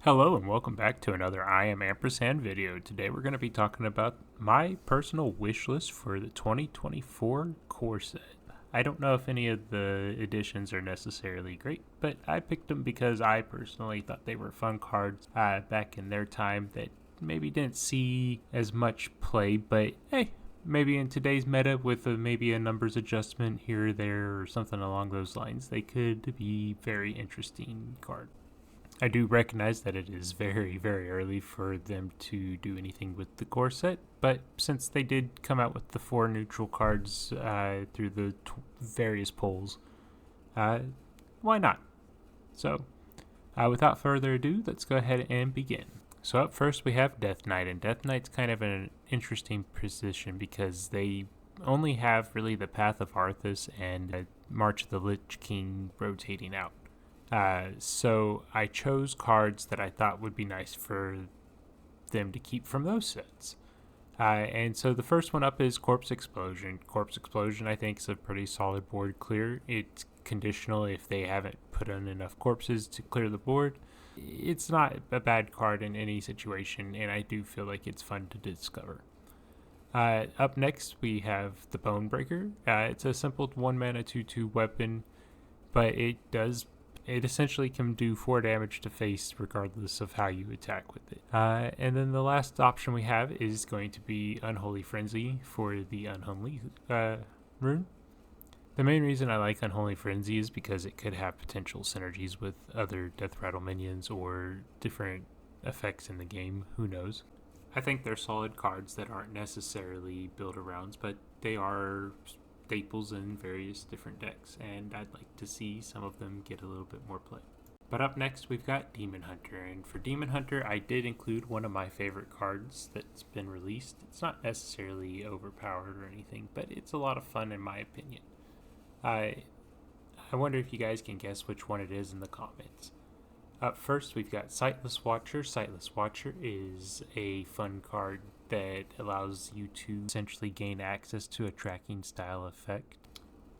Hello and welcome back to another I Am Ampersand video. Today we're going to be talking about my personal wish list for the 2024 Coreset. I don't know if any of the editions are necessarily great, but I picked them because I personally thought they were fun cards back in their time that maybe didn't see as much play, but hey, maybe in today's meta with maybe a numbers adjustment here or there or something along those lines, they could be very interesting cards. I do recognize that it is very, very early for them to do anything with the Coreset, but since they did come out with the 4 neutral cards through the various polls, why not? So, without further ado, let's go ahead and begin. So up first we have Death Knight, and Death Knight's kind of an interesting position because they only have really the Path of Arthas and March of the Lich King rotating out. So I chose cards that I thought would be nice for them to keep from those sets. And so the first one up is Corpse Explosion. Corpse Explosion, I think, is a pretty solid board clear. It's conditional if they haven't put in enough corpses to clear the board. It's not a bad card in any situation, and I do feel like it's fun to discover. Up next, we have the Bone Breaker. It's a simple 1 mana 2/2 weapon, but it essentially can do 4 damage to face regardless of how you attack with it. And then the last option we have is going to be Unholy Frenzy for the Unholy rune. The main reason I like Unholy Frenzy is because it could have potential synergies with other Death Rattle minions or different effects in the game, who knows. I think they're solid cards that aren't necessarily build-arounds, but they are staples in various different decks, and I'd like to see some of them get a little bit more play. But up next we've got Demon Hunter, and for Demon Hunter I did include one of my favorite cards that's been released. It's not necessarily overpowered or anything, but it's a lot of fun in my opinion. I wonder if you guys can guess which one it is in the comments. Up first we've got Sightless Watcher. Sightless Watcher is a fun card that allows you to essentially gain access to a tracking style effect.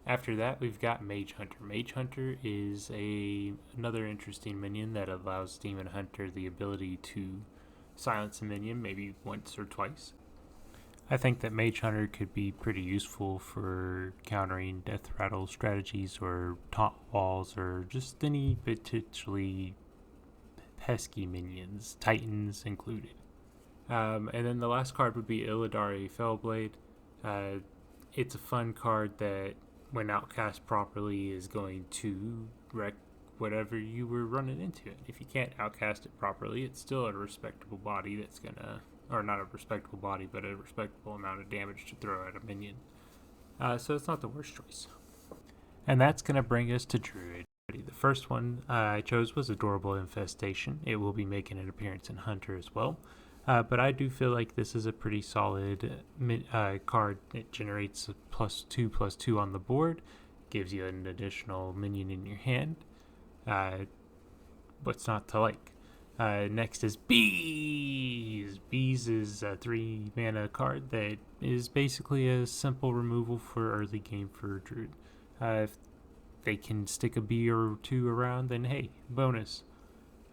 After that, we've got Mage Hunter. Mage Hunter is another interesting minion that allows Demon Hunter the ability to silence a minion maybe once or twice. I think that Mage Hunter could be pretty useful for countering Death Rattle strategies or taunt walls or just any potentially pesky minions, Titans included. And then the last card would be Illidari Fellblade. It's a fun card that, when outcast properly, is going to wreck whatever you were running into it. If you can't outcast it properly, it's still a respectable body that's gonna, or not a respectable body, but a respectable amount of damage to throw at a minion. So it's not the worst choice. And that's gonna bring us to Druid. The first one I chose was Adorable Infestation. It will be making an appearance in Hunter as well. But I do feel like this is a pretty solid card. It generates a +2/+2 on the board, gives you an additional minion in your hand. What's not to like? Next is Bees. Bees is a 3 mana card that is basically a simple removal for early game for Druid. If they can stick a bee or 2 around, then hey, bonus.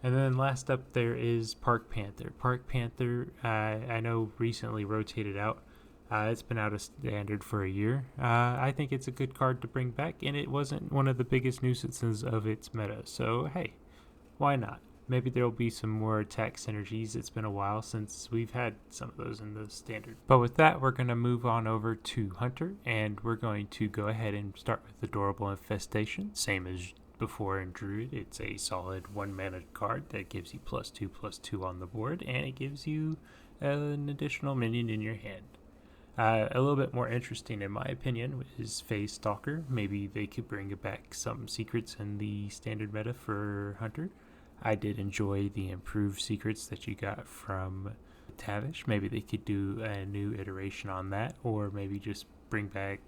And then last up there is Park Panther. Park Panther, I know recently rotated out. It's been out of standard for a year. I think it's a good card to bring back, and it wasn't one of the biggest nuisances of its meta. So hey, why not? Maybe there'll be some more attack synergies. It's been a while since we've had some of those in the standard. But with that, we're going to move on over to Hunter, and we're going to go ahead and start with Adorable Infestation, same as before in Druid. It's a solid 1 mana card that gives you +2/+2 on the board, and it gives you an additional minion in your hand. A little bit more interesting in my opinion is Phase Stalker. Maybe they could bring back some secrets in the standard meta for Hunter. I did enjoy the improved secrets that you got from Tavish. Maybe they could do a new iteration on that, or maybe just bring back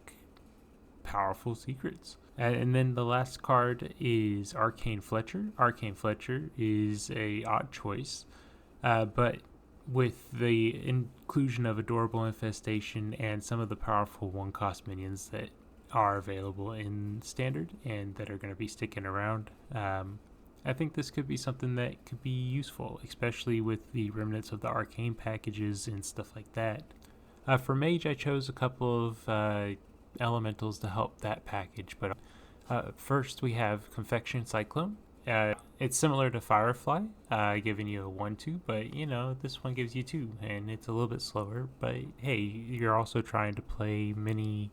powerful secrets. And then the last card is Arcane Fletcher. Arcane Fletcher is a odd choice, but with the inclusion of Adorable Infestation and some of the powerful 1-cost minions that are available in Standard and that are going to be sticking around, I think this could be something that could be useful, especially with the remnants of the arcane packages and stuff like that. For Mage, I chose a couple of elementals to help that package, but first we have Confection Cyclone. It's similar to Firefly, giving you a 1-2, but this one gives you 2, and it's a little bit slower, but hey, you're also trying to play many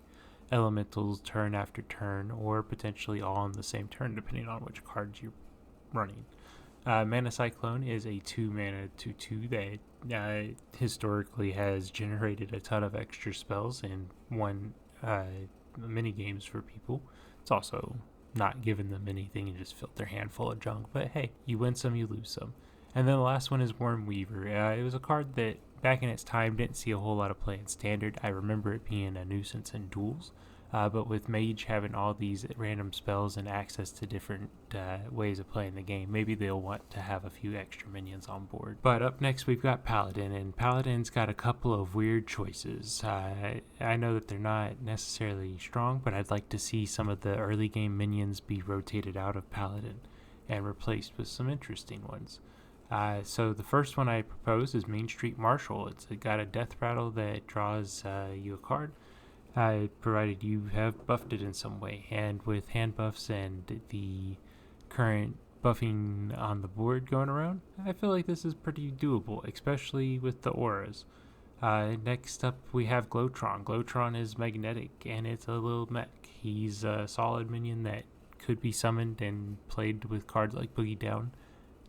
elementals turn after turn, or potentially all on the same turn, depending on which cards you're running. Mana Cyclone is a 2-mana 2-2 that historically has generated a ton of extra spells and won mini games for people. It's also not giving them anything and just filled their hand full of junk, but hey, you win some, you lose some. And then the last one is Worm Weaver. It was a card that back in its time didn't see a whole lot of play in Standard. I remember it being a nuisance in duels, but with Mage having all these random spells and access to different ways of playing the game, maybe they'll want to have a few extra minions on board. But up next we've got Paladin, and Paladin's got a couple of weird choices. I know that they're not necessarily strong, but I'd like to see some of the early game minions be rotated out of Paladin and replaced with some interesting ones. So the first one I propose is Main Street Marshal. It's got a death rattle that draws you a card, provided you have buffed it in some way. And with hand buffs and the current buffing on the board going around, I feel like this is pretty doable, especially with the auras. Next up we have Glowtron. Glowtron is magnetic and it's a little mech. He's a solid minion that could be summoned and played with cards like Boogie Down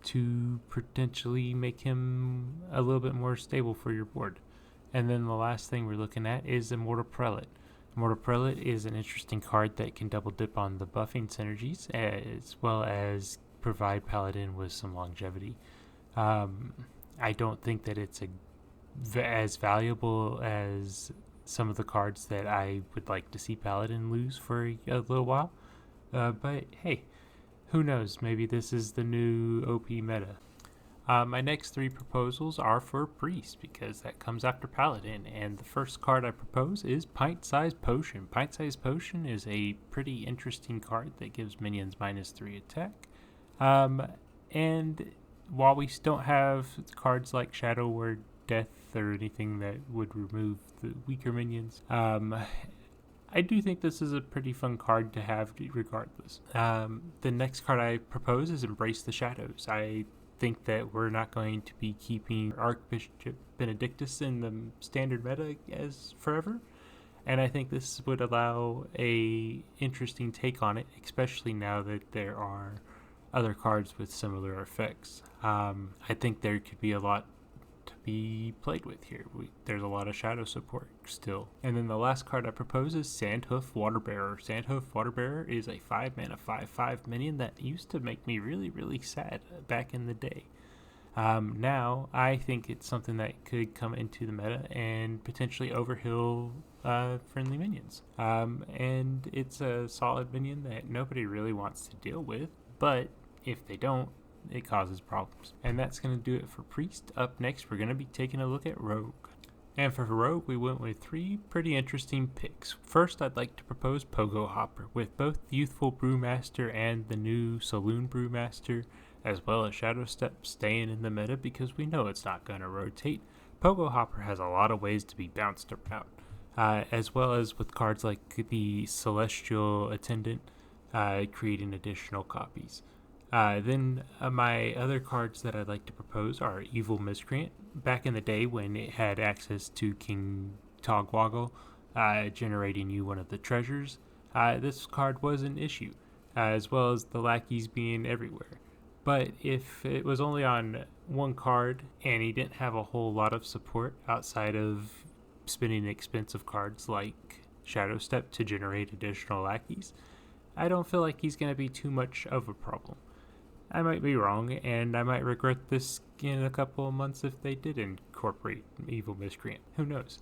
to potentially make him a little bit more stable for your board. And then the last thing we're looking at is Immortal Prelate. Immortal Prelate is an interesting card that can double dip on the buffing synergies as well as provide Paladin with some longevity. I don't think that it's as valuable as some of the cards that I would like to see Paladin lose for a little while. But hey, who knows? Maybe this is the new OP meta. My next 3 proposals are for Priest, because that comes after Paladin, and the first card I propose is Pint-Sized Potion. Pint-Sized Potion is a pretty interesting card that gives minions -3 attack. And while we don't have cards like Shadow or Death or anything that would remove the weaker minions, I do think this is a pretty fun card to have regardless. The next card I propose is Embrace the Shadows. I think that we're not going to be keeping Archbishop Benedictus in the standard meta as forever, and I think this would allow a interesting take on it, especially now that there are other cards with similar effects. I think there could be a lot to be played with here. There's a lot of shadow support still. And then the last card I propose is Sandhoof Waterbearer. Sandhoof Waterbearer is a 5-mana 5/5 minion that used to make me really, really sad back in the day. Now, I think it's something that could come into the meta and potentially overhill friendly minions. And it's a solid minion that nobody really wants to deal with, but if they don't, it causes problems. And that's going to do it for Priest. Up next, we're going to be taking a look at Rogue. And for Rogue, we went with 3 pretty interesting picks. First, I'd like to propose Pogo Hopper. With both Youthful Brewmaster and the new Saloon Brewmaster, as well as Shadow Step staying in the meta because we know it's not going to rotate, Pogo Hopper has a lot of ways to be bounced around. As well as with cards like the Celestial Attendant, creating additional copies. Then my other cards that I'd like to propose are Evil Miscreant. Back in the day when it had access to King Togwaggle, generating you one of the treasures, this card was an issue, as well as the lackeys being everywhere. But if it was only on one card and he didn't have a whole lot of support outside of spending expensive cards like Shadow Step to generate additional lackeys, I don't feel like he's going to be too much of a problem. I might be wrong, and I might regret this in a couple of months if they did incorporate Evil Miscreant. Who knows?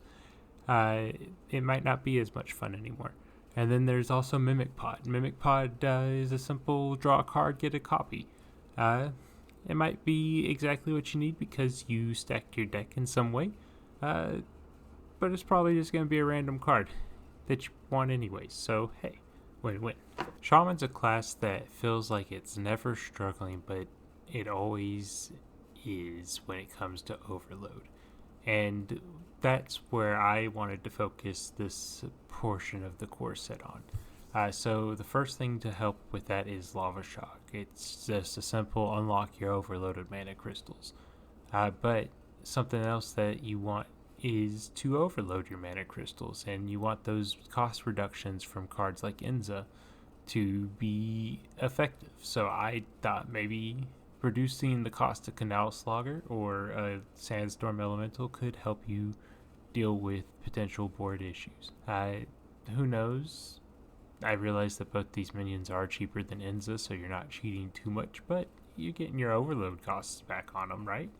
It might not be as much fun anymore. And then there's also Mimic Pod. Mimic Pod is a simple draw a card, get a copy. It might be exactly what you need because you stacked your deck in some way, but it's probably just going to be a random card that you want anyways. So, hey, win-win. Shaman's a class that feels like it's never struggling, but it always is when it comes to overload. And that's where I wanted to focus this portion of the core set on. So the first thing to help with that is Lava Shock. It's just a simple unlock your overloaded mana crystals. But something else that you want is to overload your mana crystals, and you want those cost reductions from cards like Enza to be effective. So I thought maybe reducing the cost of Canal Slogger or a Sandstorm Elemental could help you deal with potential board issues. Who knows? I realize that both these minions are cheaper than Enza, so you're not cheating too much, but you're getting your overload costs back on them, right?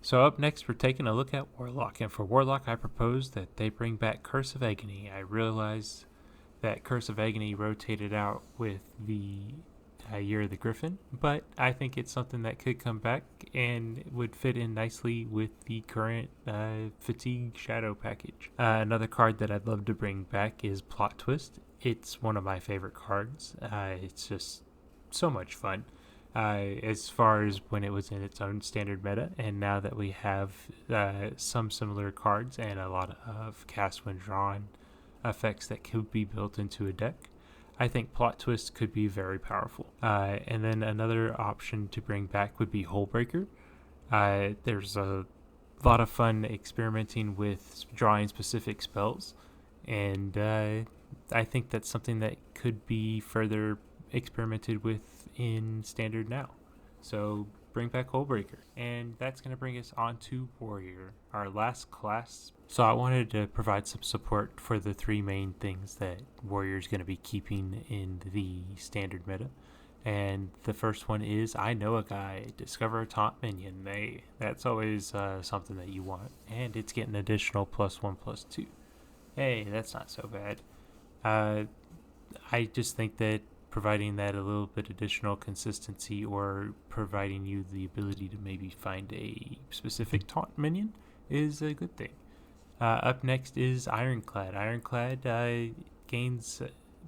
So up next, we're taking a look at Warlock, and for Warlock, I propose that they bring back Curse of Agony. I realize that Curse of Agony rotated out with the Year of the Griffin, but I think it's something that could come back and would fit in nicely with the current Fatigue Shadow package. Another card that I'd love to bring back is Plot Twist. It's one of my favorite cards. It's just so much fun. As far as when it was in its own standard meta, and now that we have some similar cards and a lot of cast when drawn effects that could be built into a deck, I think Plot Twist could be very powerful. And then another option to bring back would be Hullbreaker. There's a lot of fun experimenting with drawing specific spells, and I think that's something that could be further experimented with in standard now. So bring back Hullbreaker. And that's going to bring us on to Warrior, our last class. So I wanted to provide some support for the three main things that Warrior is going to be keeping in the standard meta. And the first one is I Know a Guy, discover a taunt minion. That's always something that you want. And it's getting additional +1/+2. Hey, that's not so bad. I just think that providing that a little bit additional consistency, or providing you the ability to maybe find a specific taunt minion, is a good thing. Up next is Ironclad. Ironclad gains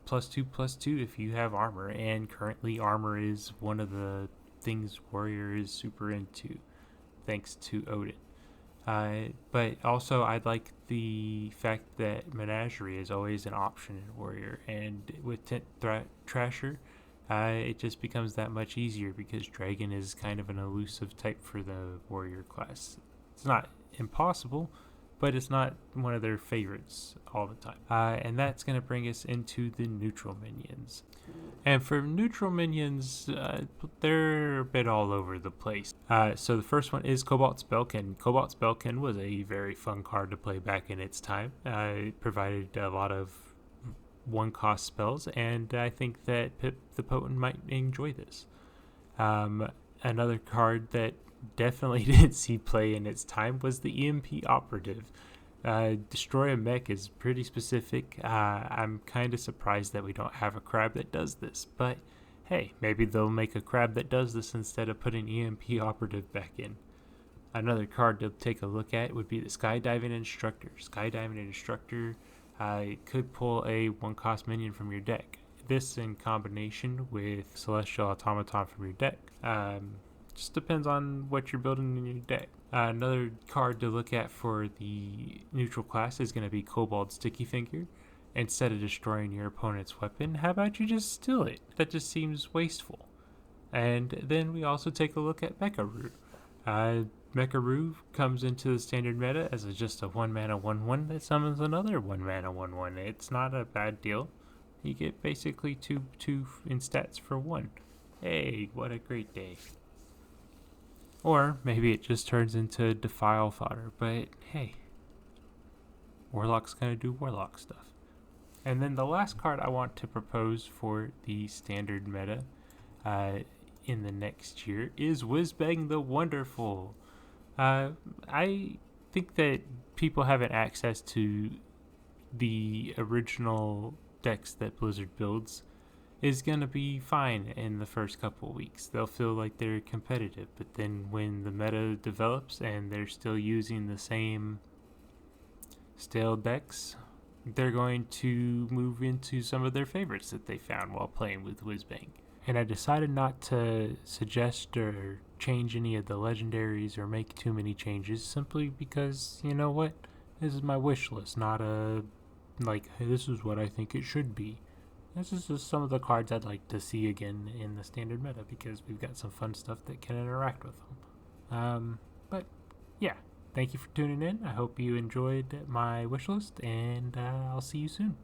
+2/+2 if you have armor, and currently armor is one of the things Warrior is super into, thanks to Odin. But also I'd like the fact that Menagerie is always an option in Warrior, and with Trasher, it just becomes that much easier because Dragon is kind of an elusive type for the Warrior class. It's not impossible, but it's not one of their favorites all the time. And that's going to bring us into the neutral minions. And for neutral minions, they're a bit all over the place. So the first one is Cobalt Spellkin. Cobalt Spellkin was a very fun card to play back in its time. It provided a lot of one-cost spells, and I think that Pip the Potent might enjoy this. Another card that definitely didn't see play in its time was the EMP Operative. Destroy a mech is pretty specific. I'm kind of surprised that we don't have a crab that does this, but hey, maybe they'll make a crab that does this instead of putting EMP Operative back in. Another card to take a look at would be the Skydiving Instructor. Skydiving Instructor could pull a one-cost minion from your deck. This in combination with Celestial Automaton from your deck. Just depends on what you're building in your deck. Another card to look at for the neutral class is going to be Kobold Sticky Finger. Instead of destroying your opponent's weapon, how about you just steal it? That just seems wasteful. And then we also take a look at Mecharoo. Mecharoo comes into the standard meta as just a 1-mana 1/1 that summons another 1-mana 1/1. It's not a bad deal. You get basically 2 in stats for 1. Hey, what a great day. Or maybe it just turns into Defile fodder, but hey, Warlock's gonna do Warlock stuff. And then the last card I want to propose for the standard meta in the next year is Whizbang the Wonderful. I think that people having access to the original decks that Blizzard builds is going to be fine in the first couple weeks. They'll feel like they're competitive, but then when the meta develops and they're still using the same stale decks, they're going to move into some of their favorites that they found while playing with Whizbang. And I decided not to suggest or change any of the legendaries or make too many changes simply because, you know what? This is my wish list, not a, like, hey, this is what I think it should be. This is just some of the cards I'd like to see again in the standard meta because we've got some fun stuff that can interact with them. But yeah, thank you for tuning in. I hope you enjoyed my wish list, and I'll see you soon.